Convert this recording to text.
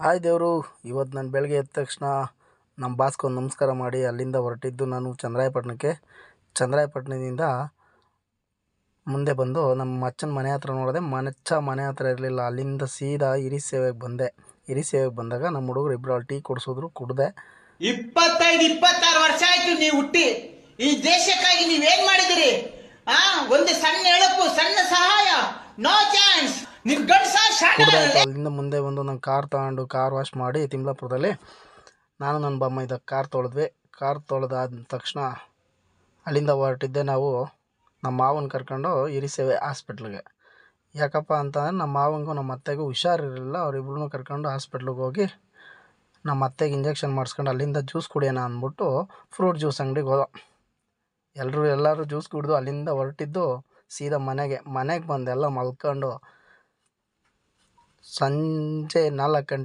Hi ದೇವರು. ಇವತ್ತು ನಾನು ಬೆಳಗ್ಗೆ ಎದ್ದ ತಕ್ಷಣ ನಮ್ಮ ಬಾಸ್ಗೊಂದು ನಮಸ್ಕಾರ ಮಾಡಿ ಅಲ್ಲಿಂದ ಹೊರಟಿದ್ದು ನಾನು ಚಂದ್ರಾಯಪಟ್ಟಣದಿಂದ ಮುಂದೆ ಬಂದು ನಮ್ಮ ಅಚ್ಚನ ಮನೆ ಹತ್ರ ನೋಡಿದೆ. ಮನೆ ಹತ್ರ ಇರಲಿಲ್ಲ. ಅಲ್ಲಿಂದ ಸೀದಾ ಹಿರಿಸೇವೆಗೆ ಬಂದೆ. ಹಿರಿಸೇವೆಗೆ ಬಂದಾಗ ನಮ್ಮ ಹುಡುಗರು ಇಬ್ಬರು ಟೀ ಕೊಡಿಸಿದ್ರು, ಕುಡ್ದೆ. 25-26 ವರ್ಷ ಆಯ್ತು ನೀವು ಹುಟ್ಟಿ. ಈ ದೇಶಕ್ಕಾಗಿ ನೀವೇನ್ ಮಾಡಿದಿರಿ? ಒಂದು ಸಣ್ಣ ಎಳಪು, ಸಣ್ಣ ಸಹಾಯ, ನೋ ಚಾನ್ಸ್. ಕುಡ್ದಾಯ್ತು. ಅಲ್ಲಿಂದ ಮುಂದೆ ಬಂದು ನಾನು ಕಾರ್ ತಗೊಂಡು ಕಾರ್ ವಾಶ್ ಮಾಡಿ ತಿಮ್ಲಾಪುರದಲ್ಲಿ ನಾನು ನನ್ನ ಬಮ್ಮ ಇದ್ದ ಕಾರ್ ತೊಳೆದ್ವಿ. ಕಾರ್ ತೊಳೆದಾದ ತಕ್ಷಣ ಅಲ್ಲಿಂದ ಹೊರಟಿದ್ದೆ ನಾವು ನಮ್ಮ ಮಾವನ ಕರ್ಕೊಂಡು ಹಿರಿಸೇವೆ ಹಾಸ್ಪಿಟ್ಲಿಗೆ. ಯಾಕಪ್ಪ ಅಂತಂದರೆ ನಮ್ಮ ಮಾವಂಗೂ ನಮ್ಮ ಅತ್ತೆಗೂ ಹುಷಾರಿರಲಿಲ್ಲ. ಅವರಿಬ್ರು ಕರ್ಕೊಂಡು ಹಾಸ್ಪಿಟ್ಲಿಗೆ ಹೋಗಿ ನಮ್ಮ ಅತ್ತೆಗೆ ಇಂಜೆಕ್ಷನ್ ಮಾಡಿಸ್ಕೊಂಡು ಅಲ್ಲಿಂದ ಜ್ಯೂಸ್ ಕುಡಿಯೋಣ ಅಂದ್ಬಿಟ್ಟು ಫ್ರೂಟ್ ಜ್ಯೂಸ್ ಅಂಗಡಿಗೆ ಹೋದೋ. ಎಲ್ಲರೂ ಜ್ಯೂಸ್ ಕುಡಿದು ಅಲ್ಲಿಂದ ಹೊರಟಿದ್ದು ಸೀದಾ ಮನೆಗೆ ಬಂದು ಎಲ್ಲ ಮಲ್ಕೊಂಡು ಸಂಜೆ 4 ಗಂಟೆ